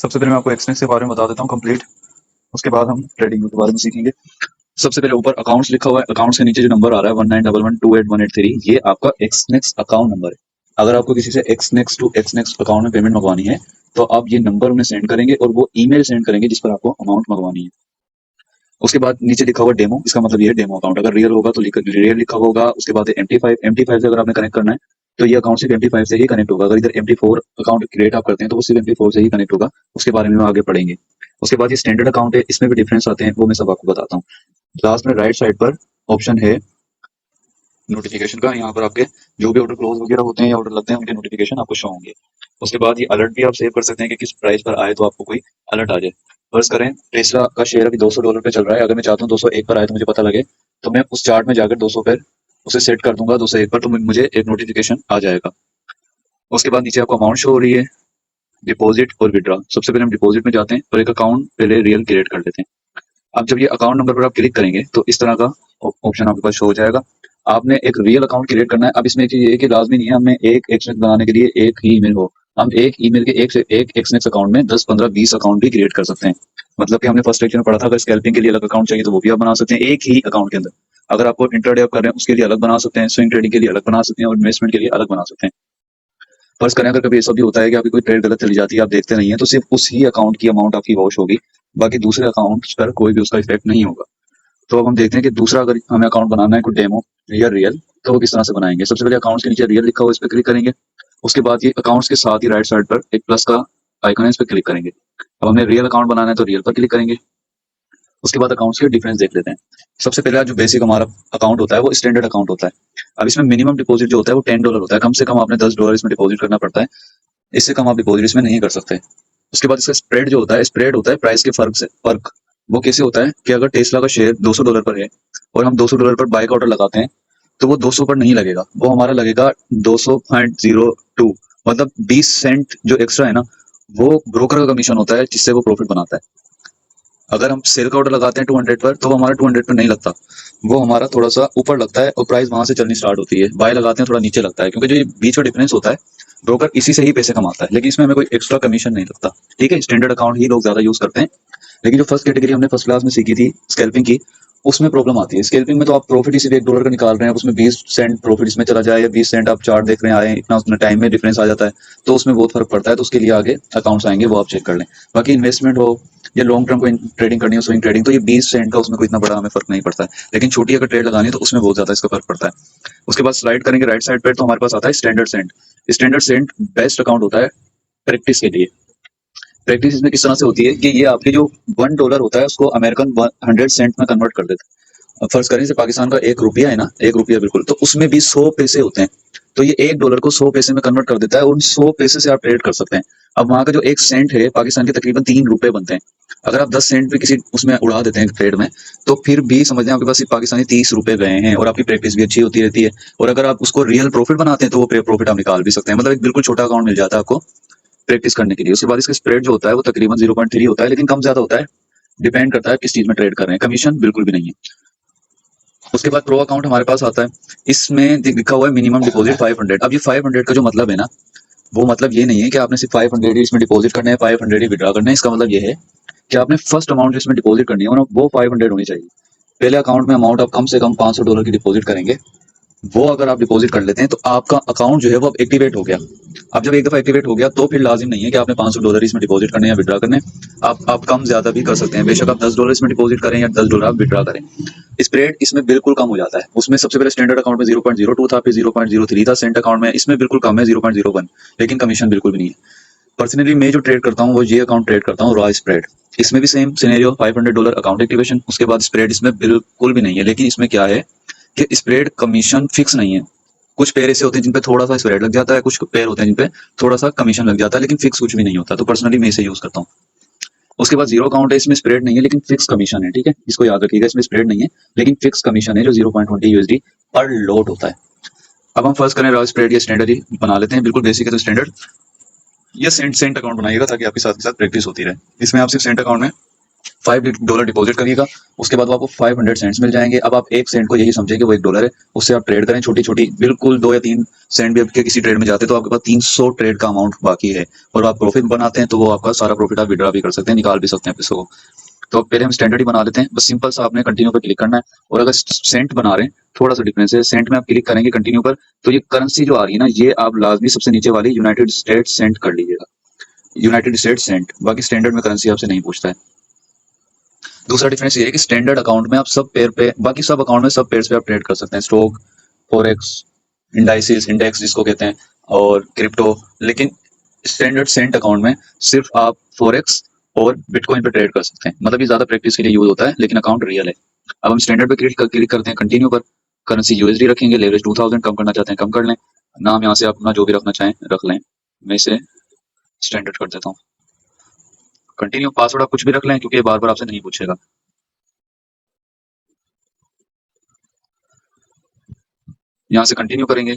सबसे पहले मैं आपको एक्सनेस के बारे में बता देता हूँ कंप्लीट। उसके बाद हम ट्रेडिंग के बारे में सीखेंगे। सबसे पहले ऊपर अकाउंट्स लिखा हुआ है, अकाउंट्स के नीचे जो नंबर आ रहा है 1911288183, ये आपका एक्सनेक्स अकाउंट नंबर है। अगर आपको किसी से एक्सनेक्स टू एक्सनेक्स अकाउंट में पेमेंट मंगवानी है तो आप ये नंबर उन्हें सेंड करेंगे और वो ईमेल सेंड करेंगे जिस पर आपको अमाउंट मंगवानी है। उसके बाद नीचे लिखा हुआ डेमो, इसका मतलब ये है डेमो अकाउंट। अगर रियल होगा तो रियल लिखा होगा। उसके बाद MT5 से अगर आपने कनेक्ट करना है तो ये अकाउंट सिर्फ MT5 से ही कनेक्ट होगा। अगर इधर MT4 अकाउंट क्रिएट आप करते हैं तो वो सिर्फ MT4 से ही कनेक्ट होगा। उसके बारे में हम आगे पढ़ेंगे। उसके बाद ये स्टैंडर्ड अकाउंट है, इसमें भी डिफरेंस आते हैं, वो मैं सब आपको बताता हूँ। लास्ट में राइट साइड पर ऑप्शन है नोटिफिकेशन का। यहाँ पर आपके जो भी ऑर्डर क्लोज वगैरह होते हैं या ऑर्डर लगते हैं उनके नोटिफिकेशन आपको शो होंगे। उसके बाद ये अलर्ट भी आप सेव कर सकते हैं कि किस प्राइस पर आए तो आपको कोई अलर्ट आ जाए। फर्ज करें टेस्ला का शेयर अभी $200 पे चल रहा है। अगर मैं चाहता हूँ 201 पर आए तो मुझे पता लगे, तो मैं उस चार्ट में जाकर 200 पर उसे सेट कर दूंगा 201 पर, तो मुझे एक नोटिफिकेशन आ जाएगा। उसके बाद नीचे आपको अमाउंट शो हो रही है, डिपॉजिट और विड्रॉ। सबसे पहले हम डिपॉजिट में जाते हैं और एक अकाउंट पहले रियल क्रिएट कर लेते हैं। अब जब ये अकाउंट नंबर पर आप क्लिक करेंगे तो इस तरह का ऑप्शन आपके पास शो हो जाएगा। आपने एक रियल अकाउंट क्रिएट करना है। अब इसमें एक चीज ये है कि लाजमी नहीं है हमें एक एक्सनेक्स बनाने के लिए एक ही ईमेल हो। हम एक ईमेल के एक से एक एक्सनेक्स अकाउंट में 10 15 20 अकाउंट भी क्रिएट कर सकते हैं। मतलब कि हमने फर्स्ट लेक्चर में पढ़ा था, अगर स्कैल्पिंग के लिए अलग अकाउंट चाहिए तो वो भी आप बना सकते हैं एक ही अकाउंट के अंदर। अगर आपको इंट्राडे कर रहे हैं उसके लिए अलग बना सकते हैं, स्विंग ट्रेडिंग के लिए अलग बना सकते हैं और इन्वेस्टमेंट के लिए अलग बना सकते हैं। फर्ज करें अगर कभी ऐसा भी होता है कि आपकी कोई ट्रेड गलत चली जाती है, आप देखते नहीं है, तो सिर्फ उस ही अकाउंट की अमाउंट आपकी वॉश होगी, बाकी दूसरे अकाउंट पर कोई भी उसका इफेक्ट नहीं होगा। तो अब हम देखते हैं कि दूसरा अगर हमें अकाउंट बनाना है कोई डेमो या रियल, तो वो किस तरह से बनाएंगे। सबसे पहले अकाउंट्स के नीचे रियल लिखा हुआ इस पर क्लिक करेंगे। उसके बाद ये अकाउंट्स के साथ ही राइट साइड पर एक प्लस का आइकन है, इस पर क्लिक करेंगे। अब हमें रियल अकाउंट बनाना है तो रियल पर क्लिक करेंगे। उसके बाद अकाउंट्स के डिफरेंस देख लेते हैं। सबसे पहला जो बेसिक हमारा अकाउंट होता है वो स्टैंडर्ड अकाउंट होता है। अब इसमें मिनिमम डिपॉजिट जो होता है वो $10 होता है। कम से कम आपने $10 इसमें डिपॉजिट करना पड़ता है, इससे कम आप डिपॉजिट इसमें नहीं कर सकते। उसके बाद इसका स्प्रेड जो होता है, स्प्रेड होता है प्राइस के फर्क से। फर्क वो कैसे होता है कि अगर टेस्ला का शेयर $200 पर है और हम $200 पर बाय का ऑर्डर लगाते हैं तो वो 200 पर नहीं लगेगा, वो हमारा लगेगा 200.02। मतलब 20 सेंट जो एक्स्ट्रा है ना, वो ब्रोकर का कमीशन होता है जिससे वो प्रॉफिट बनाता है। अगर हम सेल का ऑर्डर लगाते हैं 200 पर तो वो हमारा 200 पर नहीं लगता, वो हमारा थोड़ा सा ऊपर लगता है और प्राइस वहां से चलनी स्टार्ट होती है। बाय लगाते हैं थोड़ा नीचे लगता है, क्योंकि जो ये बीच का डिफरेंस होता है ब्रोकर इसी से ही पैसे कमाता है, लेकिन इसमें हमें कोई एक्स्ट्रा कमीशन नहीं लगता। ठीक है, स्टैंडर्ड अकाउंट ही लोग ज्यादा यूज करते हैं। लेकिन जो फर्स्ट कैटेगरी हमने फर्स्ट क्लास में सीखी थी स्कैल्पिंग की, उसमें प्रॉब्लम आती है। स्कैल्पिंग में तो आप प्रॉफिट इसी $1 का निकाल रहे हैं, उसमें 20 सेंट प्रॉफिट इसमें चला जाए या 20 सेंट आप चार्ट देख रहे हैं आए, इतना उसमें टाइम में डिफरेंस आ जाता है, तो उसमें बहुत फर्क पड़ता है। तो उसके लिए आगे अकाउंट्स आएंगे, वो आप चेक कर लें। बाकी इन्वेस्टमेंट हो या लॉन्ग टर्म को ट्रेडिंग करनी हो, स्विंग ट्रेडिंग, तो ये 20 सेंट का उसमें कोई इतना बड़ा हमें फर्क नहीं पड़ता है। लेकिन छोटी अगर ट्रेड लगानी है तो उसमें बहुत ज्यादा इसका फर्क पड़ता है। उसके बाद स्लाइड करेंगे राइट साइड पर तो हमारे पास आता है standard cent. Standard cent best account होता है प्रैक्टिस के लिए। प्रैक्टिस इसमें किस तरह से होती है कि ये आपके जो $1 होता है उसको अमेरिकन 100 सेंट में कन्वर्ट कर देता है। अब फर्ज करें से पाकिस्तान का 1 रुपया है ना, 1 रुपया बिल्कुल, तो उसमें भी 100 पैसे होते हैं। तो ये $1 को 100 पैसे में कन्वर्ट कर देता है और उन 100 पैसे से आप ट्रेड कर सकते हैं। अब वहां का जो 1 सेंट है पाकिस्तान के तकरीबन 3 रुपए बनते हैं। अगर आप 10 सेंट भी किसी उसमें उड़ा देते हैं ट्रेड में, तो फिर भी समझ लें आपके पास सिर्फ पाकिस्तानी 30 रुपए गए हैं और आपकी प्रैक्टिस भी अच्छी होती रहती है। और अगर आप उसको रियल प्रॉफिट बनाते हैं तो वो प्रॉफिट आप निकाल भी सकते हैं। मतलब एक बिल्कुल छोटा अकाउंट मिल जाता है आपको प्रैक्टिस करने के लिए। उसके बाद इसका स्प्रेड जो होता है वो तकरीबन 0.3 होता है, लेकिन कम ज्यादा होता है, डिपेंड करता है किस चीज में ट्रेड कर रहे हैं। कमीशन बिल्कुल भी नहीं है। उसके बाद प्रो अकाउंट हमारे पास आता है, इसमें लिखा हुआ है मिनिमम डिपॉजिट 500। अब ये 500 का जो मतलब है ना, वो मतलब ये नहीं है कि आपने सिर्फ 500 ही इसमें डिपॉजिट करना है, 500 ही विड्रॉ करना है। इसका मतलब ये है कि आपने फर्स्ट अमाउंट इसमें डिपॉजिट करनी है वो 500 होनी चाहिए। पहले अकाउंट में अमाउंट आप कम से कम $500 की डिपॉजिट करेंगे। वो अगर आप डिपॉजिट कर लेते हैं तो आपका अकाउंट जो है वो अब एक्टिवेट हो गया। अब जब एक दफा एक्टिवेट हो गया तो फिर लाजिम नहीं है कि आपने $500 इसमें डिपॉजिट करने या विड्रा करने। आप कम ज्यादा भी कर सकते हैं, बेशक आप $10 इसमें डिपॉजिट करें या $10 आप विड्रा करें। स्प्रेड इसमें बिल्कुल कम हो जाता है। उसमें सबसे पहले स्टैंडर्ड अकाउंट में 0.02 था, फिर 0.03 था, सेंट अकाउंट में इसमें बिल्कुल कम है 0.01, लेकिन कमीशन बिल्कुल भी नहीं है। पर्सनली मैं जो ट्रेड करता हूँ वो ये अकाउंट ट्रेड करता हूँ रॉ स्प्रेड। इसमें भी सेम सिनेरियो, $500 अकाउंट एक्टिवेशन, उसके बाद स्प्रेड इसमें बिल्कुल भी नहीं है। लेकिन इसमें क्या है कि स्प्रेड कमीशन फिक्स नहीं है। कुछ पेयर ऐसे होते हैं जिन पे थोड़ा सा स्प्रेड लग जाता है, कुछ पेयर होते हैं जिन पे थोड़ा सा कमीशन लग जाता है, लेकिन फिक्स कुछ भी नहीं होता। तो पर्सनली मैं इसे यूज करता हूँ। उसके बाद जीरो अकाउंट है, इसमें स्प्रेड नहीं है लेकिन फिक्स कमीशन है। ठीक है, इसको याद रखिएगा, इसमें स्प्रेड नहीं है लेकिन फिक्स कमीशन है जो 0.20 USD पर लॉट होता है। अब हम फर्स्ट करें रॉ स्प्रेड या स्टैंडर्ड ही बना लेते हैं, बिल्कुल बेसिक है तो स्टैंडर्ड। ये सेंट अकाउंट बनाइएगा ताकि आपके साथ प्रैक्टिस होती रहे। इसमें आप सिर्फ सेंट अकाउंट में $5 डिपॉजिट करिएगा, उसके बाद वो आपको 500 सेंट्स मिल जाएंगे। अब आप 1 सेंट को यही समझें कि वो $1 है, उससे आप ट्रेड करें छोटी छोटी, बिल्कुल 2 या 3 सेंट भी आपके किसी ट्रेड में जाते हैं तो आपके पास 300 ट्रेड का अमाउंट बाकी है और आप प्रॉफिट बनाते हैं तो वो आपका सारा प्रॉफिट आप विड्रॉ भी कर सकते हैं, निकाल भी सकते हैं पैसों को। तो पहले हम स्टैंडर्ड ही बना लेते हैं, बस सिंपल सा आपने कंटिन्यू पर क्लिक करना है। और अगर सेंट बना रहे हैं, थोड़ा सा डिफरेंस है, सेंट में आप क्लिक करेंगे कंटिन्यू पर तो ये करेंसी जो आ रही है ना, ये आप लाजमी सबसे नीचे वाली यूनाइटेड स्टेट्स सेंट कर लीजिएगा, यूनाइटेड स्टेट्स सेंट। बाकी स्टैंडर्ड में करेंसी आपसे नहीं पूछता है। दूसरा डिफरेंस ये है कि स्टैंडर्ड अकाउंट में आप सब पेयर पे, बाकी सब अकाउंट में सब पेयर्स पे आप ट्रेड कर सकते हैं, स्टॉक, फॉरेक्स, इंडाइसिस, इंडेक्स जिसको कहते हैं, और क्रिप्टो। लेकिन स्टैंडर्ड सेंट अकाउंट में सिर्फ आप फॉरेक्स और बिटकॉइन पे ट्रेड कर सकते हैं, मतलब ये ज्यादा प्रैक्टिस के लिए यूज होता है, लेकिन अकाउंट रियल है। अब हम स्टैंडर्ड पे क्लिक करते हैं कंटिन्यू पर, करेंसी यूएसडी रखेंगे, लेवरेज 2000, कम करना चाहते हैं कम कर लें, नाम यहाँ से आप अपना जो भी रखना चाहें रख लें, मैं इसे स्टैंडर्ड कर देता हूँ। कंटिन्यू, पासवर्ड आप कुछ भी रख लें क्योंकि बार बार आपसे नहीं पूछेगा। यहाँ से कंटिन्यू करेंगे,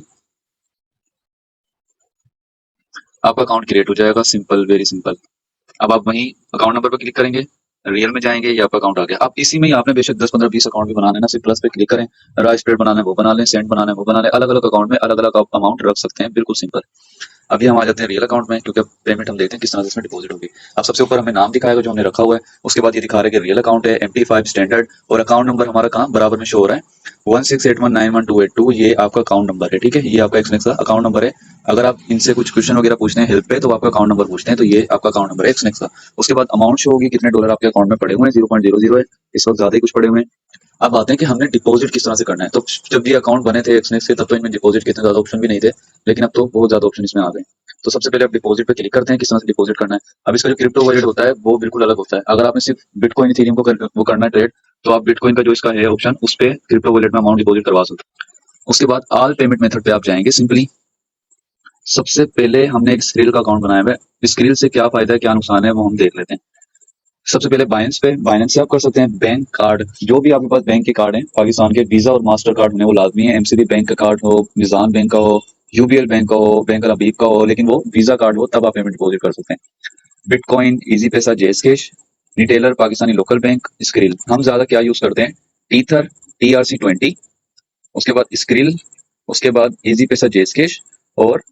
आपका अकाउंट क्रिएट हो जाएगा, सिंपल, वेरी सिंपल। अब आप वहीं अकाउंट नंबर पर क्लिक करेंगे, रियल में जाएंगे, ये आपका अकाउंट आ गया। आप इसी में ही आपने बेशक 10 15 20 अकाउंट भी बनाने ना, सिर्फ प्लस पे क्लिक करें, राइट स्प्रेड बनाना है वो बना लें, सेंड बनाना है वो बना लें, अलग अलग अकाउंट में अलग अलग आप अमाउंट रख सकते हैं, बिल्कुल सिंपल। अभी हम आ जाते हैं रियल अकाउंट में, क्योंकि अब पेमेंट हम देखते हैं किस तरह से इसमें डिपॉजिट होगी। अब सबसे ऊपर हमें नाम दिखाएगा जो हमने रखा हुआ है, उसके बाद ये दिखा रहा है कि रियल अकाउंट है, MT5 स्टैंडर्ड, और अकाउंट नंबर हमारा कहाँ बराबर में शो हो रहा है, 1681911282, ये आपका अकाउंट नंबर है, ठीक है, ये आपका एक्सनेक्स का अकाउंट नंबर है। अगर आप इनसे कुछ क्वेश्चन वगैरह पूछते हैं हेल्प पे तो आपका अकाउंट नंबर पूछते हैं, तो ये आपका अकाउंट नंबर है एक्सनेक्स का। उसके बाद अमाउंट शो होगी, कितने डॉलर आपके अकाउंट में पड़े हुए हैं, 0.00 है, इस वक्त ज्यादा ही कुछ पड़े हुए हैं। अब आते हैं कि हमने डिपॉजिट किस तरह से करना है। तो जब ये अकाउंट बने थे एक्सनेक्स के, तब तो इनमें डिपॉजिट के इतने ज्यादा ऑप्शन भी नहीं थे, लेकिन अब तो बहुत ज्यादा ऑप्शन इसमें आ गए। तो सबसे पहले आप डिपॉजिट पे क्लिक करते हैं, किस तरह से डिपॉजिट करना है। अब इसका जो क्रिप्टो वॉलेट होता है वो बिल्कुल अलग होता है। अगर आपने सिर्फ बिटकॉइन इथेरियम को वो करना है ट्रेड, तो आप बिटकॉइन का जो इसका है ऑप्शन, उस पे क्रिप्टो वॉलेट में अमाउंट डिपॉजिट करवा सकते हैं। उसके बाद ऑल पेमेंट मेथड पे आप जाएंगे सिंपली। सबसे पहले हमने एक स्क्रिल का अकाउंट बनाया हुआ है, स्क्रिल से क्या फायदा है क्या नुकसान है वो हम देख लेते हैं। सबसे पहले बाइनेंस पे, बाइनेंस से आप कर सकते हैं बैंक कार्ड, जो भी आपके पास बैंक के कार्ड हैं पाकिस्तान के, वीजा और मास्टर कार्ड होने वो लाजमी है। MCB बैंक का कार्ड हो, निजाम बैंक का हो, UBL बैंक का हो, बैंक अल-हबीब का हो, लेकिन वो वीजा कार्ड हो तब आप पेमेंट डिपॉजिट कर सकते हैं। बिटकॉइन, इजी पैसा, जेस cash, retailer, Pakistani local bank, skill. हम ज्यादा क्या यूज करते हैं, टीथर, TRC20, उसके बाद स्क्रिल, उसके बाद इजी पैसा, जेस कैश, और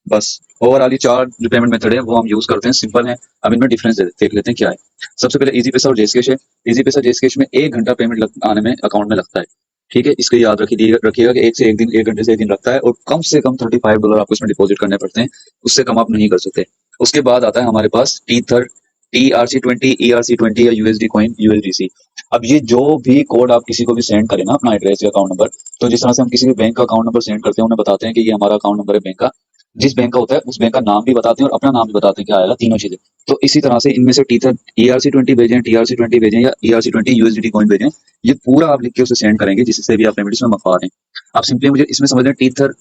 बस ओवरऑल ये 4 जो पेमेंट मेथड है वो हम यूज करते हैं, सिंपल है। अब इनमें डिफरेंस देख लेते हैं क्या है। सबसे पहले इजी पैसा और जेसकैश है। इजी पैसा जेसकैश में 1 घंटा पेमेंट आने में अकाउंट में लगता है, ठीक है, इसको याद रखिएगा कि 1 घंटे से 1 दिन लगता है, और कम से कम $35 आपको इसमें डिपॉजिट करने पड़ते हैं, उससे कम आप नहीं कर सकते। उसके बाद आता है हमारे पास टीथर, TRC20, ERC20 या USD कॉइन, USDC। अब ये जो भी कोड आप किसी को भी सेंड करें ना, अपना एड्रेस या अकाउंट नंबर, तो जिस तरह से हम किसी भी बैंक का अकाउंट नंबर सेंड करते हैं, उन्हें बताते हैं कि ये हमारा अकाउंट नंबर है बैंक का, जिस बैंक का होता है उस बैंक का नाम भी बताते हैं और अपना नाम भी बताते हैं क्या आएगा, तीनों चीजें। तो इसी तरह से इनमें से टीथर ERC20 भेजें, TRC20 भेजें या ERC20 USDT कॉइन भेजें, ये पूरा आप लिख के उसे सेंड करेंगे जिससे भी आप पेमेंट इसमें मंगवा रहे हैं। आप सिंपली मुझे इसमें समझ लें टीथर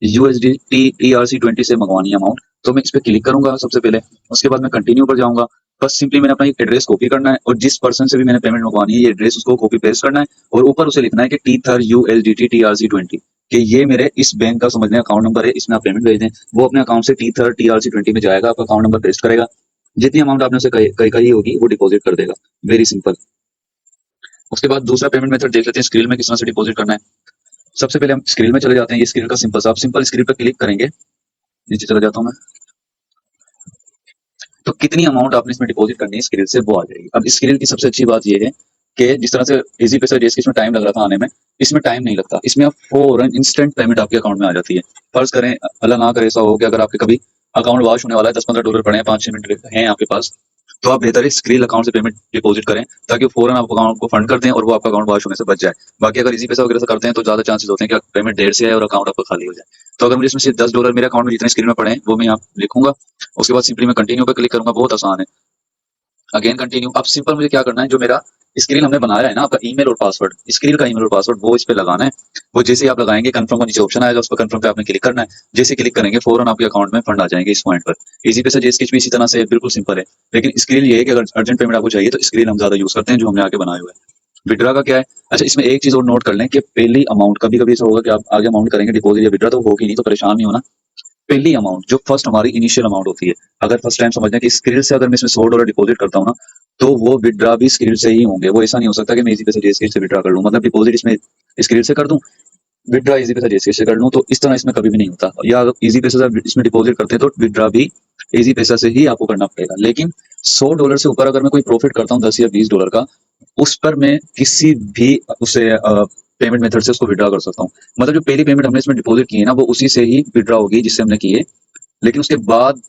USDT ERC20 से मंगवानी है अमाउंट, तो मैं इस पर क्लिक करूंगा सबसे पहले। उसके बाद मैं कंटिन्यू पर जाऊंगा। बस सिंपली मैंने अपना एक एड्रेस कॉपी करना है और जिस पर्सन से भी मैंने पेमेंट मंगवानी है ये एड्रेस उसको कॉपी पेस्ट करना है, और ऊपर उसे लिखना है कि टीथर USDT TRC20, कि ये मेरे इस बैंक का समझ लें अकाउंट नंबर है, इसमें आप पेमेंट भेज दें। वो अपने अकाउंट से टीथर TRC20 में जाएगा, आपका अकाउंट नंबर पेस्ट करेगा, जितनी अमाउंट आपने उसे कही होगी वो डिपॉजिट कर देगा, वेरी सिंपल। उसके बाद दूसरा पेमेंट मेथड देख लेते हैं, स्क्रीन में किस तरह से डिपॉजिट करना है। सबसे पहले हम स्क्रीन में चले जाते हैं, ये स्क्रीन का सिंपल सा, आप सिंपल स्क्रीन पर क्लिक करेंगे, नीचे चला जाता हूँ मैं, तो कितनी अमाउंट आपने इसमें डिपॉजिट करनी है स्क्रीन से वो आ जाएगी। अब इस स्क्रीन की सबसे अच्छी बात ये है कि जिस तरह से इजी पैसा जेस इसमें टाइम लग रहा था आने में, इसमें टाइम नहीं लगता, इसमें आप फौरन इंस्टेंट पेमेंट आपके अकाउंट में आ जाती है। फर्ज करें, अल्लाह ना करे ऐसा हो कि अगर आपके कभी अकाउंट वॉश होने वाला है, $10-15 पड़े हैं, 5-6 मिनट हैं आपके पास, तो आप बेहतर है स्क्रीन अकाउंट से पेमेंट डिपॉजिट करें, ताकि वो फौरन आप अकाउंट को फंड कर दें और वो आपका अकाउंट वॉश होने से बच जाए। बाकी अगर इजी पैसा वगैरह से करते हैं तो ज्यादा चांसेस होते हैं कि पेमेंट देर से आए और अकाउंट आपका खाली हो जाए। तो अगर मुझे इसमें सिर्फ $10 मेरे अकाउंट में जितने स्क्रीन में पड़े हैं वो मैं यहाँ लिखूंगा, उसके बाद सिंपली मैं कंटिन्यू पे क्लिक करूंगा, बहुत आसान है। Again continue. अब सिंपल मुझे क्या करना है, जो मेरा स्क्रीन हमने बनाया है ना, आपका ईमेल और पासवर्ड, स्क्रीन का ईमेल और पासवर्ड वो इस पे लगाना है। वो जैसे ही आप लगाएंगे कंफर्म का नीचे ऑप्शन आएगा, उस पर कंफर्म पे आपने क्लिक करना है। जैसे क्लिक करेंगे फौरन आपके अकाउंट में फंड आ जाएंगे इस पॉइंट पर। इजी पैसा जेस्केच भी इसी तरह से बिल्कुल सिंपल है, लेकिन स्क्रीन ये है कि अगर अर्जेंट पेमेंट आपको चाहिए तो स्क्रीन हम ज्यादा यूज करते हैं जो हमने आगे बनाए हुए हैं। विड्रा का क्या है, अच्छा इसमें एक चीज और नोट कर लें कि पहली अमाउंट, कभी कभी ऐसा होगा कि आप आगे अमाउंट करेंगे डिपॉजिट या विड्रा तो होगी नहीं, तो परेशान नहीं होना। पहली अमाउंट जो फर्स्ट हमारी इनिशियल अमाउंट होती है, अगर फर्स्ट टाइम समझ लें कि स्क्रीन से अगर मैं इसमें $100 डिपॉजिट करता हूँ ना, तो वो विड्रा भी स्क्रीन से ही होंगे। वो ऐसा नहीं हो सकता कि मैं इजी पैसा जेएसके से विड्रा कर लूँ, मतलब डिपॉजिट इसमें स्क्रीन से कर दूं, विड्रा इजी पैसा जेएसके से कर लूँ, तो इस तरह इसमें कभी भी नहीं होता। या अगर इजी पैसा से आप इसमें डिपॉजिट करते हैं तो विड्रा भी इजी पैसा से ही आपको करना पड़ेगा। लेकिन $100 से ऊपर अगर मैं कोई प्रॉफिट करता हूँ $10 या $20 का, उस पर मैं किसी भी उसे पेमेंट मेथड से उसको विड्रा कर सकता हूँ। मतलब जो पहली पेमेंट हमने इसमें डिपॉजिट की है ना, वो उसी से ही विड्रा होगी जिससे हमने की है। लेकिन उसके बाद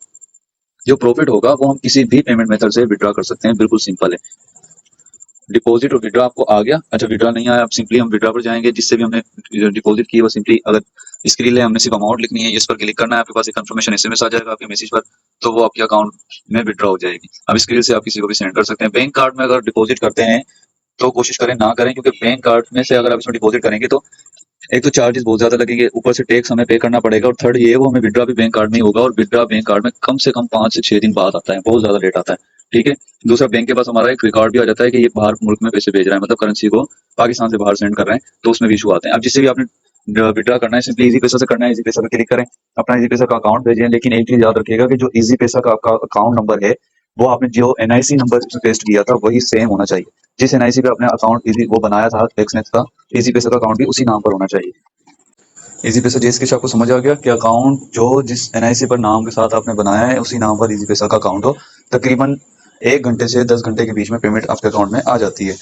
जो प्रॉफिट होगा वो हम किसी भी पेमेंट मेथड से विड्रा कर सकते हैं, बिल्कुल सिंपल है। डिपॉजिट और विड्रा आपको आ गया। अच्छा, विड्रा नहीं आया, अब सिंपली हम विड्रा पर जाएंगे। जिससे भी हमने डिपॉजिट की वो सिंपली अगर स्क्रीन ले हमने सिर्फ अमाउंट लिखनी है, इस पर क्लिक करना है, आपके पास एक कंफर्मेशन एसएमएस आ जाएगा आपके मैसेज पर, तो वो आपके अकाउंट में विड्रा हो जाएगी। अब स्क्रीन से आप किसी को भी सेंड कर सकते हैं। बैंक कार्ड में अगर डिपॉजिट करते हैं तो कोशिश करें ना करें, क्योंकि बैंक कार्ड में से अगर आप इसमें डिपॉजिट करेंगे तो एक तो चार्जेस बहुत ज्यादा लगेंगे, ऊपर से टैक्स हमें पे करना पड़ेगा, और थर्ड ये वो हमें विड्रा भी बैंक कार्ड में ही होगा, और विड्रा बैंक कार्ड में कम से कम 5 से 6 दिन बाद आता है, बहुत ज्यादा लेट आता है। ठीक है। दूसरा, बैंक के पास हमारा एक रिकॉर्ड भी आ जाता है कि ये बाहर मुल्क में पैसे भेज रहा है, मतलब करेंसी को पाकिस्तान से बाहर सेंड कर रहे हैं, तो उसमें भी इशू आते हैं। अब जिससे भी आपने विड्रा करना है, सिंपली इजी पैसा से करना है, इजी पैसा पे क्लिक करें, अपना इजी पैसा का अकाउंट भेजें। लेकिन एक चीज याद रखिएगा कि जो इजी पैसा का आपका अकाउंट नंबर है, वो आपने जो एनआईसी नंबर इसमें पेस्ट किया था वही सेम होना चाहिए। जिस एनआईसी पे आपने अकाउंट इजी वो बनाया था एक्सनेक्स का, इजी पैसा का अकाउंट भी उसी नाम पर होना चाहिए। इजी पैसा जेएसके से आपको समझ आ गया कि अकाउंट जो जिस एनआईसी पर नाम के साथ आपने बनाया है उसी नाम पर इजी पैसा का अकाउंट हो। तकरीबन 1 घंटे से 10 घंटे के बीच में पेमेंट आपके अकाउंट में आ जाती है।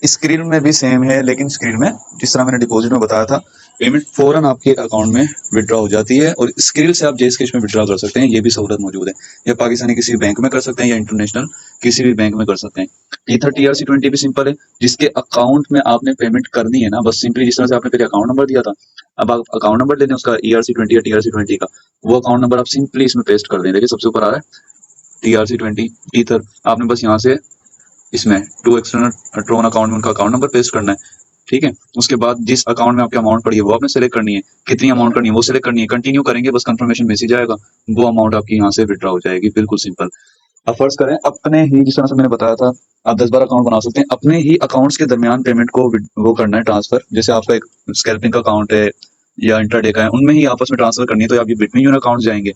स्क्रीन में भी सेम है, लेकिन स्क्रीन में जिस तरह मैंने डिपॉजिट में बताया था, पेमेंट फौरन आपके अकाउंट में विड्रॉ हो जाती है, और स्क्रीन से आप जेएस कैश में विड्रॉ कर सकते हैं, ये भी सहूलत मौजूद है। या पाकिस्तानी किसी भी बैंक में कर सकते हैं, या इंटरनेशनल किसी भी बैंक में कर सकते हैं। ईथर TRC20 भी सिंपल है, जिसके अकाउंट में आपने पेमेंट करनी है ना, बस सिंपली जिस तरह से आपने पहले अकाउंट नंबर दिया था, अब आप अकाउंट नंबर ले लें उसका ERC20 या TRC20 का, वो अकाउंट नंबर आप सिंपली इसमें पेस्ट कर दें। देखिए सबसे ऊपर आ रहा है TRC20 ईथर, आपने बस यहाँ से इसमें टू एक्सटर्नल ट्रोन अकाउंट में उनका अकाउंट नंबर पेस्ट करना है। ठीक है। उसके बाद जिस अकाउंट में आपकी अमाउंट पड़ी है वो आपने सेलेक्ट करनी है, कितनी अमाउंट करनी है वो सेलेक्ट करनी है, कंटिन्यू करेंगे, बस कंफर्मेशन मैसेज आएगा, वो अमाउंट आपकी यहाँ से विड्रॉ हो जाएगी, बिल्कुल सिंपल। अब फर्ज करें अपने ही, जिस तरह से मैंने बताया था, आप 10-12 अकाउंट बना सकते हैं, अपने ही अकाउंट्स के दरमियान पेमेंट को वो करना है ट्रांसफर। जैसे आपका एक स्कैल्पिंग का अकाउंट है या इंट्राडे का है, उनमें ही आपस में ट्रांसफर करनी है, तो आप ये बिटवीन यूर अकाउंट जाएंगे।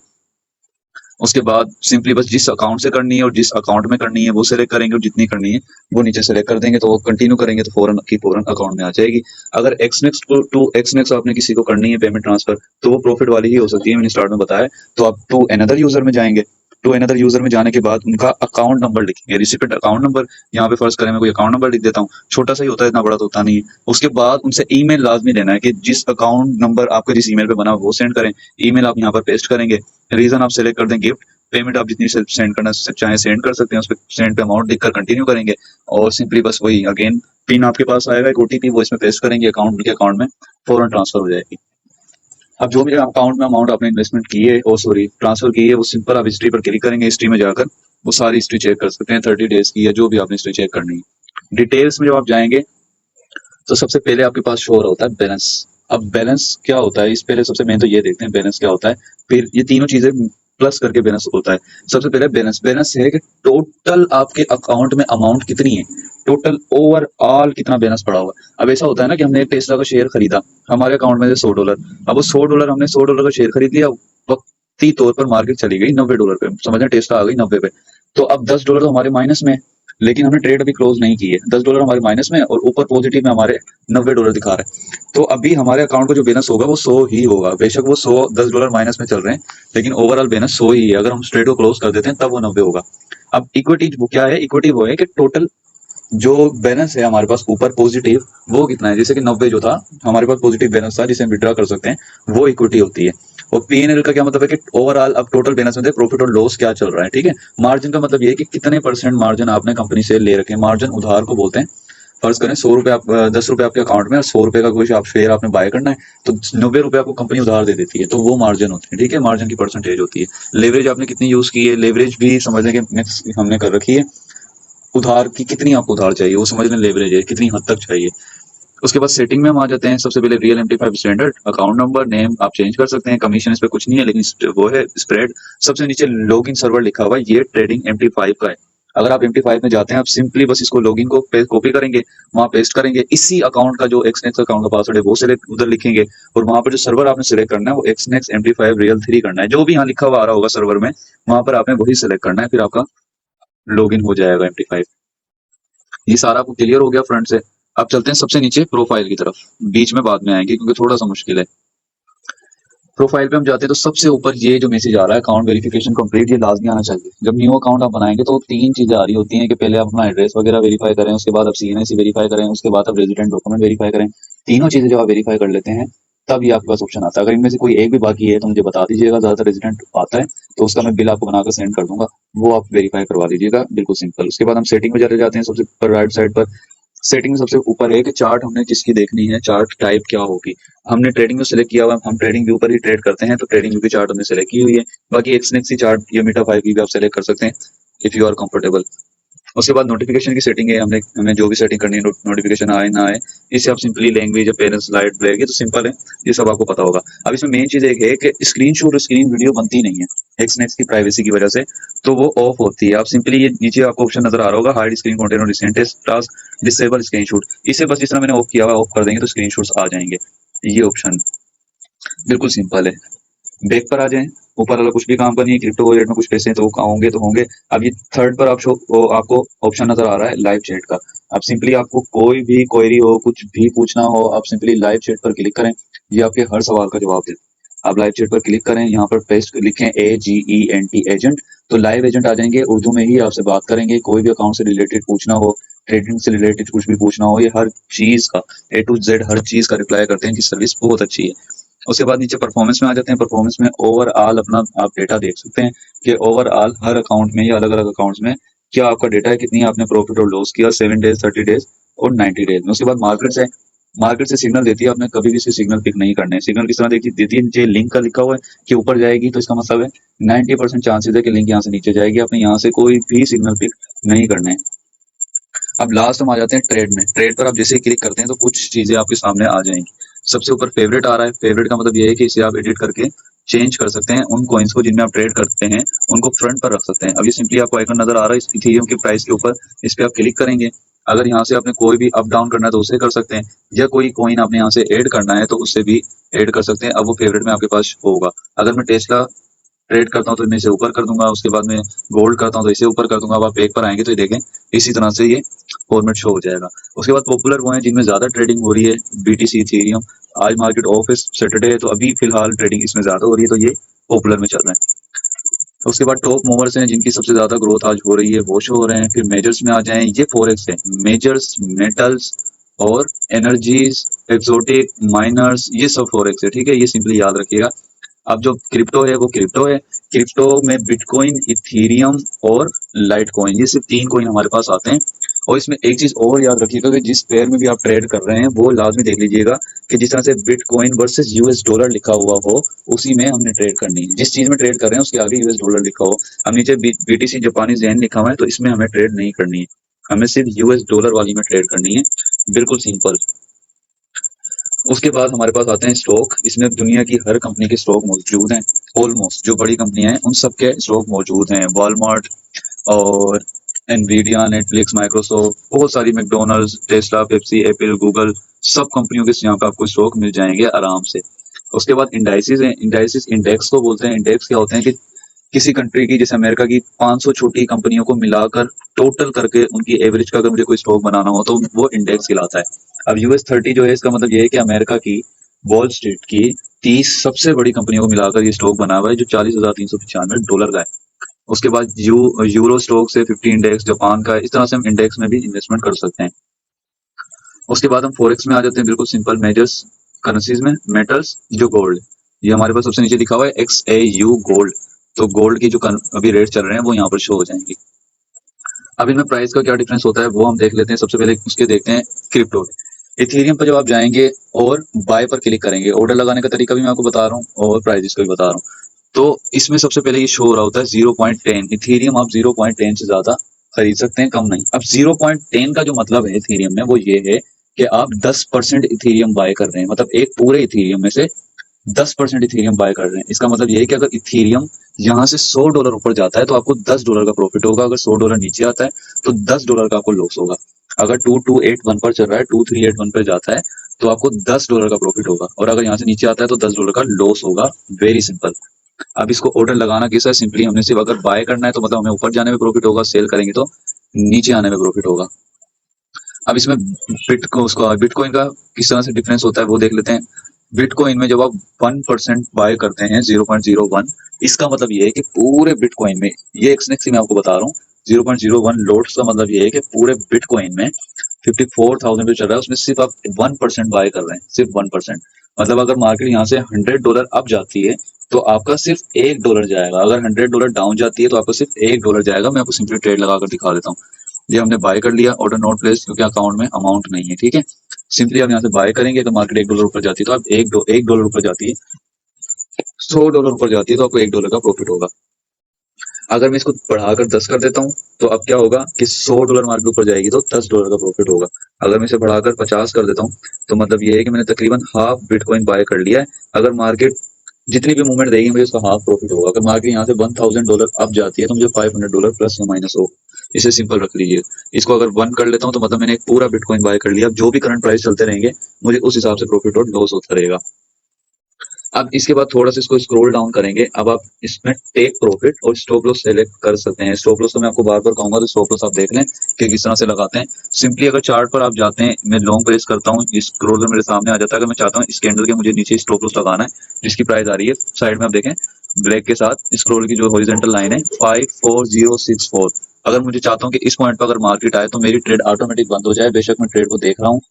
उसके बाद सिंपली बस जिस अकाउंट से करनी है और जिस अकाउंट में करनी है वो सेलेक्ट करेंगे, और जितनी करनी है वो नीचे सेलेक्ट कर देंगे, तो वो कंटिन्यू करेंगे तो फौरन की फौरन अकाउंट में आ जाएगी। अगर एक्सनेक्स टू एक्सनेक्स आपने किसी को करनी है पेमेंट ट्रांसफर, तो वो प्रॉफिट वाली ही हो सकती है, मैंने स्टार्ट में बताया। तो आप टू अनदर यूजर में जाएंगे, टू अनदर यूजर में जाने के बाद उनका अकाउंट नंबर लिखेंगे, रिसिपेंट अकाउंट नंबर। यहाँ पे फर्ज करें मैं कोई अकाउंट नंबर लिख देता हूँ, छोटा सा ही होता है, इतना बड़ा तो होता नहीं है। उसके बाद उनसे ईमेल लाजमी लेना है कि जिस अकाउंट नंबर आपका जिस ईमेल पे बना वो सेंड करें। ईमेल आप यहाँ पर पेस्ट करेंगे, रीजन आप सेलेक्ट कर दें गिफ्ट, पेमेंट आप जितनी सेंड करना चाहें सेंड कर सकते हैं, उस पर सेंड पे अमाउंट लिखकर कंटिन्यू करेंगे, और सिंपली बस वही अगेन पिन आपके पास आएगा एक ओटीपी, वो इसमें पेस्ट करेंगे, अकाउंट के अकाउंट में फौरन ट्रांसफर हो जाएगी। अब जो भी अकाउंट में अमाउंट आपने इन्वेस्टमेंट की है और सॉरी ट्रांसफर की है, वो सिंपल आप हिस्ट्री पर क्लिक करेंगे, हिस्ट्री में जाकर वो सारी हिस्ट्री चेक कर सकते हैं, 30 डेज की या जो भी आपने हिस्ट्री चेक करनी है। डिटेल्स में जब आप जाएंगे तो सबसे पहले आपके पास शो हो रहा होता है बैलेंस। अब बैलेंस क्या होता है, इस पहले सबसे मेन तो ये देखते हैं बैलेंस क्या होता है, फिर ये तीनों चीजें प्लस करके बैलेंस होता है। सबसे पहले बैलेंस, बैलेंस है कि टोटल आपके अकाउंट में अमाउंट कितनी है, टोटल ओवरऑल कितना बैलेंस पड़ा हुआ है। अब ऐसा होता है ना कि हमने एक टेस्ला का शेयर खरीदा, हमारे अकाउंट में से $100, अब वो $100 हमने $100 का शेयर खरीद लिया, वक्ती तौर पर मार्केट चली गई $90 पे, समझ रहे, टेस्ला आ गई 90 पे, तो अब $10 तो हमारे माइनस में है, लेकिन हमने ट्रेड अभी क्लोज नहीं की है, $10 हमारे माइनस में और ऊपर पॉजिटिव में हमारे $90 दिखा रहा है। तो अभी हमारे अकाउंट का जो बैलेंस होगा वो 100 ही होगा, बेशक वो 100 $10 माइनस में चल रहे हैं, लेकिन ओवरऑल बैलेंस 100 ही है। अगर हम ट्रेड को क्लोज कर देते हैं तब वो 90 होगा। अब इक्विटी वो क्या है, इक्विटी वो है कि टोटल जो बैलेंस है हमारे पास ऊपर पॉजिटिव वो कितना है, जैसे कि 90 जो था हमारे पास पॉजिटिव बैलेंस था जिसे हम विड्रॉ कर सकते हैं, वो इक्विटी होती है। और P&L का क्या मतलब है कि ओवरऑल अब टोटल बैलेंस में प्रॉफिट और लॉस क्या चल रहा है। ठीक है। मार्जिन का मतलब ये है कि कितने परसेंट मार्जिन आपने कंपनी से ले रखे हैं, मार्जिन उधार को बोलते हैं। फर्ज करें ₹100 आप ₹10 आपके अकाउंट में और ₹100 का कोई आप शेयर आपने बाय करना है, तो ₹90 आपको कंपनी उधार दे देती है, तो वो मार्जिन होती है। ठीक है। मार्जिन की परसेंटेज होती है। लेवरेज आपने कितनी यूज की है, लेवरेज भी समझ लें कि हमने कर रखी है, उधार की कितनी आपको उधार चाहिए वो समझ लें, लेवरेज है कितनी हद तक चाहिए। उसके बाद सेटिंग में हम आ जाते हैं। सबसे पहले real MT5 standard account number name आप चेंज कर सकते हैं, कमीशन इस पे कुछ नहीं है, लेकिन वो है स्प्रेड। सबसे नीचे लॉगिन सर्वर लिखा हुआ है, ये ट्रेडिंग MT5 का है। अगर आप MT5 में जाते हैं, आप सिंपली बस इसको लॉगिन को कॉपी करेंगे, वहां पेस्ट करेंगे, इसी अकाउंट का जो एक्सनेक्स अकाउंट का पासवर्ड है वो सिलेक्ट उधर लिखेंगे, और वहां पर जो सर्वर आपने सिलेक्ट करना है वो एक्सनेक्स MT5 रियल 3 करना है, जो भी यहाँ लिखा हुआ आ रहा होगा सर्वर में, वहां पर आपने वही सिलेक्ट करना है, फिर आपका लॉगिन हो जाएगा MT5। ये सारा आपको क्लियर हो गया फ्रंट से। अब चलते हैं सबसे नीचे प्रोफाइल की तरफ, बीच में बाद में आएंगे क्योंकि थोड़ा सा मुश्किल है। प्रोफाइल पे हम जाते हैं तो सबसे ऊपर ये जो मैसेज आ रहा है अकाउंट वेरिफिकेशन कंप्लीट, ये लाजमी आना चाहिए। जब न्यू अकाउंट आप बनाएंगे तो तीन चीजें आ रही होती हैं कि पहले आप अपना एड्रेस वगैरह वेरीफाई करें, उसके बाद आप CNAC वेरीफाई करें, उसके बाद आप रेजिडेंट डॉक्यूमेंट वेरीफाई करें। तीनों चीजें जब आप वेरीफाई कर लेते हैं तब ये आपके पास ऑप्शन आता है। अगर इनमें से कोई एक भी बाकी है तो मुझे बता दीजिएगा, ज्यादातर रेजिडेंट आता है तो उसका मैं बिल आपको बनाकर सेंड कर दूंगा, वो आप वेरीफाई करवा लीजिएगा, बिल्कुल सिंपल। उसके बाद हम सेटिंग में चले जाते हैं, सबसे ऊपर राइट साइड पर सेटिंग में सबसे ऊपर है कि चार्ट हमने जिसकी देखनी है, चार्ट टाइप क्या होगी। हमने ट्रेडिंग में सेलेक्ट किया हुआ है, हम ट्रेडिंग व्यू पर ही ट्रेड करते हैं तो ट्रेडिंग व्यू की चार्ट हमने सेलेक्ट की हुई है। बाकी एक्सनेक्सी चार्ट या मीटा 5 की भी आप सेलेक्ट कर सकते हैं इफ यू आर कंफर्टेबल। उसके बाद नोटिफिकेशन की सेटिंग है, हमने हमें जो भी सेटिंग करनी है, नोटिफिकेशन आए ना आए, इससे आप सिंपली लैंग्वेज या पेरेंट्स लाइट ब्लैक, ये तो सिंपल है, ये सब आपको पता होगा। अब इसमें मेन चीज एक है कि स्क्रीनशॉट और स्क्रीन वीडियो बनती नहीं है एक्सनेक्स की प्राइवेसी की वजह से, तो वो ऑफ होती है। आप सिंपली ये नीचे आपको ऑप्शन नजर आ रहा होगा, हाइड स्क्रीन कंटेंट और रिसेंट टास्क, डिसेबल स्क्रीनशॉट, इसे बस जिस तरह मैंने ऑफ किया हुआ ऑफ कर देंगे तो स्क्रीनशॉट्स आ जाएंगे। ये ऑप्शन बिल्कुल सिंपल है। बैक पर आ जाएं, ऊपर वाला कुछ भी काम का नहीं है, क्रिप्टो वॉलेट में कुछ पैसे हैं तो वो होंगे तो होंगे। अब ये थर्ड पर आपको ऑप्शन नजर आ रहा है लाइव चैट का। अब सिंपली आपको कोई भी क्वेरी हो, कुछ भी पूछना हो, आप सिंपली लाइव चैट पर क्लिक करें, ये आपके हर सवाल का जवाब दे। आप लाइव चैट पर क्लिक करें, यहाँ पर पेस्ट लिखें AGENT एजेंट, तो लाइव एजेंट आ जाएंगे, उर्दू में ही आपसे बात करेंगे। कोई भी अकाउंट से रिलेटेड पूछना हो, ट्रेडिंग से रिलेटेड कुछ भी पूछना हो, ये हर चीज का A to Z हर चीज का रिप्लाई करते हैं, इनकी सर्विस बहुत अच्छी है। उसके बाद नीचे परफॉर्मेंस में आ जाते हैं। परफॉर्मेंस में ओवरऑल अपना आप डेटा देख सकते हैं कि ओवरऑल हर अकाउंट में या अलग अलग अकाउंट्स में क्या आपका डेटा है, कितनी आपने प्रॉफिट और लॉस किया 7 डेज, 30 डेज और 90 डेज में। उसके बाद मार्केट से, मार्केट से सिग्नल देती है, आपने कभी भी इसे सिग्नल पिक नहीं करने। सिग्नल किस तरह देती है, नीचे लिंक का लिखा हुआ है कि ऊपर जाएगी तो इसका मतलब है 90% चांसेस है कि लिंक यहाँ से नीचे जाएगी, आपने यहाँ से कोई भी सिग्नल पिक नहीं करना है। अब लास्ट हम आ जाते हैं ट्रेड में। ट्रेड पर आप जैसे ही क्लिक करते हैं तो कुछ चीजें आपके सामने आ जाएंगी। सबसे ऊपर फेवरेट आ रहा है। फेवरेट का मतलब ये है कि इसे आप एडिट करके चेंज कर सकते हैं, उन कॉइन्स को जिनमें आप ट्रेड करते हैं उनको फ्रंट पर रख सकते हैं। अब ये सिंपली आपको आइकन नजर आ रहा है इस इथेरियम की प्राइस के ऊपर, इस पे आप क्लिक करेंगे। अगर यहाँ से आपने कोई भी अप डाउन करना है तो उसे कर सकते हैं, या कोई कॉइन आपने यहाँ से ऐड करना है तो उससे भी ऐड कर सकते हैं। अब वो फेवरेट में आपके पास होगा। अगर मैं टेस्ला ट्रेड करता हूँ तो मैं इसे ऊपर कर दूंगा, उसके बाद मैं गोल्ड करता हूँ तो इसे ऊपर कर दूंगा। अब आप बैक पर आएंगे तो ये देखें इसी तरह से ये फॉर्मेट शो हो जाएगा। उसके बाद पॉपुलर वो है जिनमें ज्यादा ट्रेडिंग हो रही है, BTC इथेरियम। आज मार्केट ऑफ है, सैटरडे है, तो अभी फिलहाल ट्रेडिंग इसमें ज्यादा हो रही है, तो ये पॉपुलर में चल रहे हैं। उसके बाद टॉप मूवर्स हैं जिनकी सबसे ज्यादा ग्रोथ आज हो रही है, वो शो हो रहे हैं। फिर मेजर्स में आ जाएं, ये फॉरेक्स है, मेजर्स, मेटल्स और एनर्जीज, एक्सोटिक, माइनर्स, ये सब फॉरेक्स है, ठीक है, ये सिंपली याद रखिएगा। अब जो क्रिप्टो है वो क्रिप्टो है। क्रिप्टो में बिटकॉइन, इथेरियम और लाइट कॉइन, ये सिर्फ 3 कॉइन हमारे पास आते हैं। और इसमें एक चीज और याद रखिएगा कि जिस पेयर में भी आप ट्रेड कर रहे हैं वो लाजमी देख लीजिएगा कि जिस तरह से बिटकॉइन वर्सेस US डॉलर लिखा हुआ हो उसी में हमने ट्रेड करनी है। जिस चीज में ट्रेड कर रहे हैं उसके आगे US डॉलर लिखा हो। अब नीचे BTC जापानीज येन लिखा हुआ है तो इसमें हमें ट्रेड नहीं करनी है, हमें सिर्फ US डॉलर वाली में ट्रेड करनी है, बिल्कुल सिंपल। उसके बाद हमारे पास आते हैं स्टॉक। इसमें दुनिया की हर कंपनी के स्टॉक मौजूद हैं, ऑलमोस्ट जो बड़ी कंपनियां हैं उन सब के स्टॉक मौजूद हैं। वॉलमार्ट और एनवीडिया, नेटफ्लिक्स, माइक्रोसॉफ्ट, बहुत सारी, McDonald's, Tesla, Pepsi, Apple, Google, सब कंपनियों के यहाँ पे आपको स्टॉक मिल जाएंगे आराम से। उसके बाद इंडाइसिस हैं। इंडाइसिस इंडेक्स को बोलते हैं। इंडेक्स क्या होते हैं कि किसी कंट्री की, जैसे अमेरिका की 500 छोटी कंपनियों को मिलाकर टोटल करके उनकी एवरेज का अगर मुझे कोई स्टॉक बनाना हो तो वो इंडेक्स कहलाता है। अब US 30 जो है इसका मतलब ये है कि अमेरिका की वॉल स्ट्रीट की 30 सबसे बड़ी कंपनियों को मिलाकर ये स्टॉक बना हुआ है जो $40,395 का है। उसके बाद यूरो स्टॉक से 50 इंडेक्स जापान का है। इस तरह से हम इंडेक्स में भी इन्वेस्टमेंट कर सकते हैं। उसके बाद हम फॉरेक्स में आ जाते हैं, बिल्कुल सिंपल। मेजर्स करेंसीज में मेटल्स, जो गोल्ड, ये हमारे पास सबसे नीचे लिखा हुआ है XAU गोल्ड, तो गोल्ड की जो अभी रेट चल रहे हैं वो यहाँ पर शो हो जाएंगे। अब इनमें प्राइस का क्या डिफरेंस होता है वो हम देख लेते हैं। सबसे पहले उसके देखते हैं क्रिप्टो। इथेरियम पर जब आप जाएंगे और बाय पर क्लिक करेंगे, ऑर्डर लगाने का तरीका भी मैं आपको बता रहा हूँ और प्राइस का भी बता रहा हूँ। तो इसमें सबसे पहले ये शो हो रहा होता है 0.10 इथेरियम, आप 0.10 से ज्यादा खरीद सकते हैं, कम नहीं। अब 0.10 का जो मतलब है इथेरियम में वो ये है कि आप 10% इथेरियम बाय कर रहे हैं, मतलब एक पूरे इथेरियम में से 10% इथेरियम बाय कर रहे हैं। इसका मतलब ये है कि अगर इथेरियम यहाँ से $100 ऊपर जाता है तो आपको $10 का प्रॉफिट होगा, अगर $100 नीचे आता है तो $10 का आपको लॉस होगा। अगर 2281 पर चल रहा है, 2381 पर जाता है तो आपको $10 का प्रॉफिट होगा, और अगर यहाँ से नीचे आता है तो $10 का लॉस होगा। Very simple. अब इसको ऑर्डर लगाना कैसा है, सिंपली हमने सिर्फ अगर बाय करना है तो मतलब हमें ऊपर जाने में प्रॉफिट होगा, सेल करेंगे तो नीचे आने में प्रॉफिट होगा। अब इसमें बिटकॉइन का किस तरह से डिफरेंस होता है वो देख लेते हैं। बिटकॉइन में जब आप 1% बाय करते हैं 0.01, इसका मतलब ये है कि पूरे बिटकॉइन में, ये एक्सनेक्सी मैं आपको बता रहा हूँ, 0.01 लोट्स का मतलब ये है कि पूरे बिटकॉइन में 54,000 जो चल रहा है उसमें सिर्फ आप 1% बाय कर रहे हैं, सिर्फ 1%। मतलब अगर मार्केट यहाँ से $100 अप जाती है तो आपका सिर्फ $1 जाएगा, अगर $100 डाउन जाती है तो आपका सिर्फ $1 जाएगा। मैं आपको सिंपली ट्रेड लगाकर दिखा देता हूँ। ये हमने बाय कर लिया, ऑर्डर नॉट प्लेस, क्योंकि अकाउंट में अमाउंट नहीं है, ठीक है। सिंपली आप यहाँ से बाय करेंगे तो मार्केट $1 ऊपर जाती है तो आप $1 ऊपर जाती है, $100 ऊपर जाती है तो आपको $1 का प्रॉफिट होगा। अगर मैं इसको बढ़ाकर 10 कर देता हूँ तो अब क्या होगा कि $100 मार्केट ऊपर जाएगी तो $10 का प्रॉफिट होगा। अगर मैं इसे बढ़ाकर 50 कर देता हूँ तो मतलब ये है कि मैंने तकरीबन हाफ बिटकॉइन बाय कर लिया है। अगर मार्केट जितनी भी मूवमेंट देगी मुझे उसका हाफ प्रॉफिट होगा। अगर मार्केट यहाँ से $1,000 अप जाती है तो मुझे $500 प्लस या माइनस हो। इसे सिंपल रख लीजिए। इसको अगर 1 कर लेता हूँ तो मतलब मैंने एक पूरा बिटकॉइन बाय कर लिया। अब जो भी करंट प्राइस चलते रहेंगे मुझे उस हिसाब से प्रॉफिट और लॉस होता रहेगा। अब इसके बाद थोड़ा सा इसको स्क्रॉल डाउन करेंगे। अब आप इसमें टेक प्रॉफिट और स्टॉप लॉस सेलेक्ट कर सकते हैं। स्टॉप लॉस तो मैं आपको बार बार कहूंगा, तो स्टॉप लॉस आप देख लें कि किस तरह से लगाते हैं। सिंपली अगर चार्ट पर आप जाते हैं, मैं लॉन्ग प्रेस करता हूँ, स्क्रॉलर मेरे सामने आ जाता है। अगर मैं चाहता हूँ इस कैंडल के मुझे नीचे स्टॉप लॉस लगाना है जिसकी प्राइस आ रही है साइड में, आप देखें ब्लैक के साथ स्क्रॉल की जो हॉरिजॉन्टल लाइन है 54064। अगर मुझे चाहता हूँ कि इस पॉइंट पर अगर मार्केट आए तो मेरी ट्रेड ऑटोमेटिक बंद हो जाए, बेशक मैं ट्रेड को देख रहा हूँ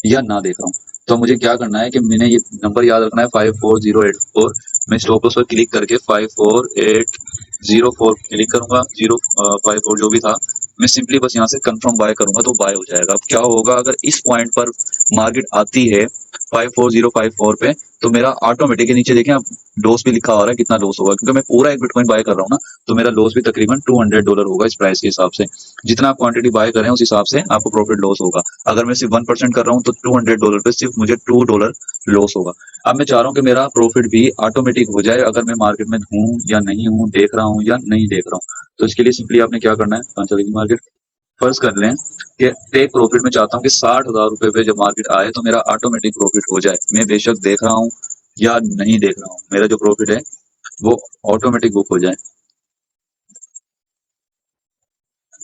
या ना देख रहा हूँ। तो मुझे क्या करना है कि मैंने ये नंबर याद रखना है 54084। मैं स्टॉप लॉस पर क्लिक करके 54804 क्लिक करूंगा, 054 जो भी था। मैं सिंपली बस यहाँ से कंफर्म बाय करूंगा तो बाय हो जाएगा। अब क्या होगा अगर इस पॉइंट पर मार्केट आती है 54054 पे, तो मेरा ऑटोमेटिक के नीचे देखें आप लॉस भी लिखा हो रहा है, कितना लॉस होगा, क्योंकि मैं पूरा एक बिटकॉइन बाय कर रहा हूँ ना, तो मेरा लॉस भी तकरीबन $200 होगा इस प्राइस के हिसाब से। जितना आप क्वांटिटी बाय करें उस हिसाब से आपको प्रॉफिट लॉस होगा। अगर मैं सिर्फ 1% कर रहा हूँ तो $200 पे सिर्फ मुझे $2 लॉस होगा। अब मैं चाह रहा हूँ कि मेरा प्रॉफिट भी ऑटोमेटिक हो जाए, अगर मैं मार्केट में हूँ या नहीं हूँ, देख रहा हूँ या नहीं देख रहा हूँ। तो इसके लिए सिंपली आपने क्या करना है, कहाँ चलेगी मार्केट, फर्ज कर लें कि टेक प्रॉफिट में चाहता हूँ कि $60,000 पे जब मार्केट आए तो मेरा ऑटोमेटिक प्रॉफिट हो जाए। मैं बेशक देख रहा हूँ या नहीं देख रहा हूँ, मेरा जो प्रॉफिट है वो ऑटोमेटिक बुक हो जाए।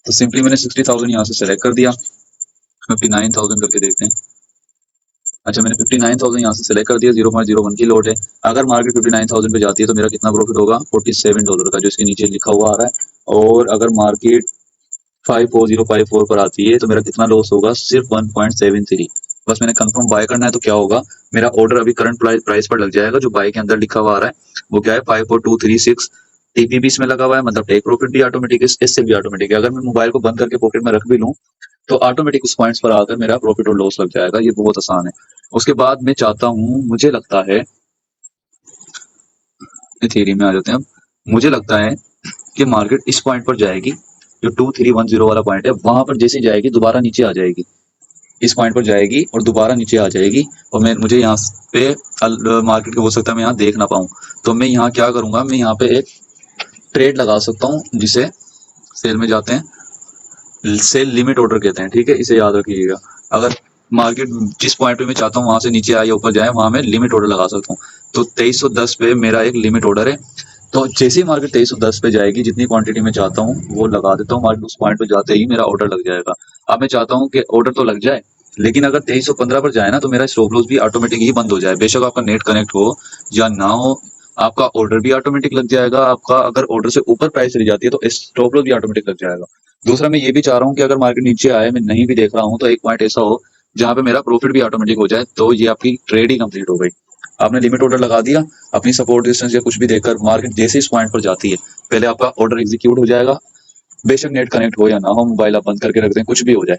तो सिंपली मैंने 60,000 यहाँ से सेलेक्ट कर दिया। 59,000 करके देखते हैं। अच्छा, मैंने 59,000 यहाँ से सेलेक्ट कर दिया। 0.01 की लोड है। अगर मार्केट 59,000 पे जाती है तो मेरा कितना प्रॉफिट होगा, $47 का, जो इसके नीचे लिखा हुआ आ रहा है। और अगर मार्केट 54054 पर आती है तो मेरा कितना लॉस होगा, सिर्फ 1.73। बस मैंने कंफर्म बाय करना है तो क्या होगा, मेरा ऑर्डर अभी करंट प्राइस पर लग जाएगा। जो बाय के अंदर लिखा हुआ आ रहा है वो क्या है, 54236। टीपी इसमें लगा हुआ है, मतलब टेक प्रॉफिट भी ऑटोमेटिक है, इससे भी ऑटोमेटिक है। अगर मैं मोबाइल को बंद करके पॉकेट में रख भी लूँ तो ऑटोमेटिक उस पॉइंट्स पर आकर मेरा प्रॉफिट और लॉस लग जाएगा। ये बहुत आसान है। उसके बाद मैं चाहता हूँ, मुझे लगता है, थ्योरी में आ जाते हैं अब। मुझे लगता है कि मार्केट इस पॉइंट पर जाएगी, जो 2310 वाला पॉइंट है, वहां पर जैसे जाएगी दोबारा नीचे आ जाएगी। इस पॉइंट पर जाएगी और दोबारा नीचे आ जाएगी, और मुझे यहाँ पे मार्केट को हो सकता है मैं यहाँ देख ना पाऊँ। तो मैं यहाँ क्या करूंगा, मैं यहाँ पे एक ट्रेड लगा सकता हूँ जिसे सेल में जाते हैं, सेल लिमिट ऑर्डर कहते हैं, ठीक है, इसे याद रखिएगा। अगर मार्केट जिस पॉइंट पे मैं चाहता हूँ वहां से नीचे आए या ऊपर जाए, वहां मैं लिमिट ऑर्डर लगा सकता हूँ। तो 2310 पे मेरा एक लिमिट ऑर्डर है। तो जैसे ही मार्केट 2310 पे जाएगी, जितनी क्वांटिटी में चाहता हूँ वो लगा देता हूँ। मार्केट उस पॉइंट पे जाते ही मेरा ऑर्डर लग जाएगा। अब मैं चाहता हूँ कि ऑर्डर तो लग जाए, लेकिन अगर 2315 पर जाए ना तो मेरा स्टॉप लॉस भी ऑटोमेटिक ही बंद हो जाए। बेशक आपका नेट कनेक्ट हो या ना हो, आपका ऑर्डर भी ऑटोमेटिक लग जाएगा। आपका अगर ऑर्डर से ऊपर प्राइस चली जाती है तो स्टॉप लॉस भी ऑटोमेटिक लग जाएगा। दूसरा, मैं ये भी चाह रहा हूँ कि अगर मार्केट नीचे आए, मैं नहीं भी देख रहा हूँ, तो एक पॉइंट ऐसा हो जहां पे मेरा प्रॉफिट भी ऑटोमेटिक हो जाए। तो ये आपकी ट्रेड ही कंप्लीट हो गई। आपने लिमिट ऑर्डर लगा दिया, अपनी सपोर्ट डिस्टेंस या कुछ भी देखकर मार्केट जैसे इस पॉइंट पर जाती है, पहले आपका ऑर्डर एग्जीक्यूट हो जाएगा। बेशक नेट कनेक्ट हो या ना हो, मोबाइल आप बंद करके रख दें, कुछ भी हो जाए।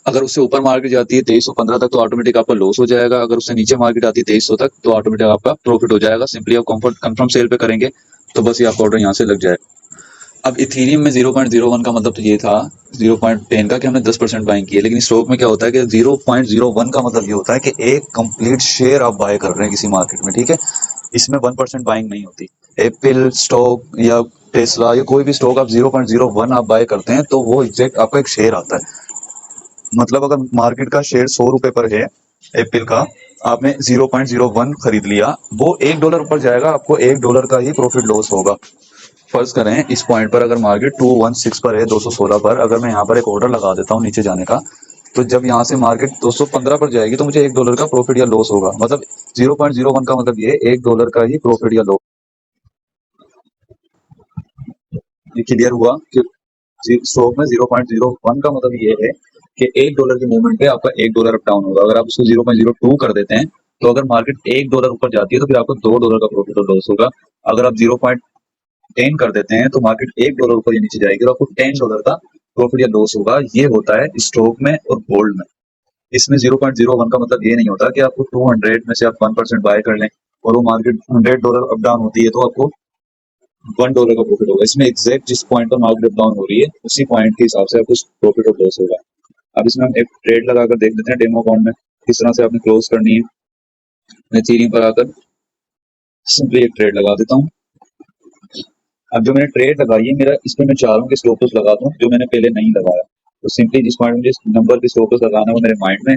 अगर उससे ऊपर मार्केट जाती है 2315 तक तो ऑटोमेटिक आपका लॉस हो जाएगा। अगर उससे नीचे मार्केट आती है 2300 तक तो ऑटोमेटिक आपका प्रॉफिट हो जाएगा। सिंपली आप कंफर्म सेल पे करेंगे तो बस ये आपका ऑर्डर यहाँ से लग जाएगा। अब इथीरियम में 0.01 का मतलब तो ये था 0.10 का कि हमने 10% बाइंग की है, लेकिन स्टॉक में क्या होता है कि 0.01 का मतलब ये होता है कि एक कंप्लीट शेयर आप बाय कर रहे हैं किसी मार्केट में, ठीक है। इसमें 1% बाइंग नहीं होती। एप्पल स्टॉक या टेस्ला या कोई भी स्टॉक आप 0.01 आप बाय करते हैं तो वो एग्जैक्ट आपका एक शेयर आता है। मतलब अगर मार्केट का शेयर ₹100 पर है एप्पल का, आपने 0.01 खरीद लिया, वो $1 ऊपर जाएगा, आपको $1 का ही प्रॉफिट लॉस होगा। फर्ज करें इस पॉइंट पर अगर मार्केट 216 पर है, 216 पर अगर मैं यहाँ पर एक ऑर्डर लगा देता हूँ नीचे जाने का, तो जब यहाँ से मार्केट 215 पर जाएगी तो मुझे $1 का प्रॉफिट या लॉस होगा। मतलब 0.01 का मतलब ये $1 का ही प्रॉफिट या लॉस। ये क्लियर हुआ कि स्टॉक में 0.01 का मतलब ये है कि $1 की मूवमेंट पे आपका $1 अप डाउन होगा। अगर आप उसको 0.02 कर देते हैं तो अगर मार्केट $1 ऊपर जाती है तो फिर आपको $2 का प्रॉफिट और लॉस होगा। अगर आप 0.10 कर देते हैं तो मार्केट $1 ऊपर या नीचे जाएगी तो आपको $10 का प्रॉफिट या लॉस होगा। ये होता है स्टॉक में और गोल्ड में। इसमें 0.01 का मतलब ये नहीं होता कि आपको 200 में से आप 1% बाय कर लें और वो मार्केट $100 अप डाउन होती है तो आपको $1 का प्रॉफिट होगा। इसमें एग्जैक्ट जिस पॉइंट पर मार्केट अप डाउन हो रही है उसी पॉइंट के हिसाब से आपको प्रॉफिट और लॉस होगा। अब इसमें हम एक ट्रेड लगाकर देख लेते हैं डेमो अकाउंट में किस तरह से आपने क्लोज करनी है। मैं थीरी पर आकर सिंपली एक ट्रेड लगा देता हूँ। अब जो मैंने ट्रेड लगाई है मेरा इस पर मैं चाह रहा हूँ कि स्टॉप लॉस लगा दूं जो मैंने पहले नहीं लगाया। तो सिंपली जिस पॉइंट में जिस नंबर पे स्टॉप लॉस लगाना है वो मेरे माइंड में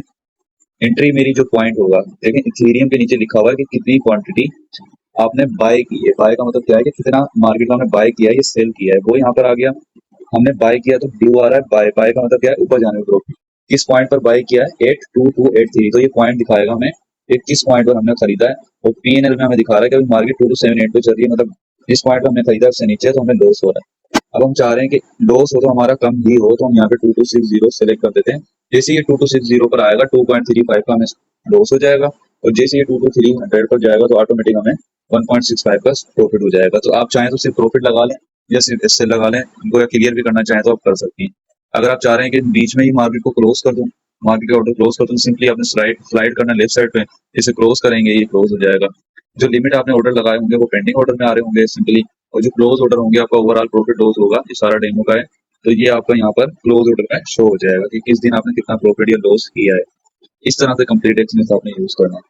एंट्री मेरी जो पॉइंट होगा, लेकिन इथेरियम के नीचे लिखा हुआ है कि कितनी क्वांटिटी आपने बाय की है। बाय का मतलब क्या है कि कितना मार्केट में आपने बाय किया है, ये सेल किया है, वो यहाँ पर आ गया। हमने बाय किया तो ब्लू आ रहा है बाय। बाय का मतलब क्या है, ऊपर जाने को। किस पॉइंट पर बाय किया है, 82283। तो ये पॉइंट दिखाएगा हमें कि किस पॉइंट पर हमने खरीदा है। और पीएनएल में हमें दिखा रहा है कि अभी मार्केट 2278 पे चल रही है, मतलब जिस पॉइंट पर हमने खरीदा उससे नीचे है, तो हमें लॉस हो रहा है। अब हम चाह रहे हैं कि लॉस हो तो हमारा कम ही हो, तो हम यहाँ पे 2260 सेलेक्ट कर देते हैं। जैसे ये 2260 पर आएगा 2.35 का हमें लॉस हो जाएगा, और जैसे ये 22300 पर जाएगा तो ऑटोमेटिक हमें 1.65 का प्रॉफिट हो जाएगा। तो आप चाहें तो सिर्फ प्रॉफिट लगा लें या सिर्फ इससे लगा लें, इनको या क्लियर भी करना चाहें तो आप कर सकती हैं। अगर आप चाह रहे हैं कि बीच में ही मार्केट को क्लोज कर दूं, मार्केट का ऑर्डर क्लोज कर दूं, सिंपली आपने स्लाइड करना लेफ्ट साइड पे, इसे क्लोज करेंगे ये क्लोज हो जाएगा। जो लिमिट आपने ऑर्डर लगाए होंगे वो पेंडिंग ऑर्डर में आ रहे होंगे सिंपली, और जो क्लोज ऑर्डर होंगे आपका ओवरऑल प्रॉफिट लॉस होगा। ये सारा डेमो का है, तो ये आपका यहाँ पर क्लोज ऑर्डर में शो हो जाएगा कि किस दिन आपने कितना प्रॉफिट या लॉस किया है। इस तरह से कंप्लीट एक्सपीरियंस आपने यूज करना है।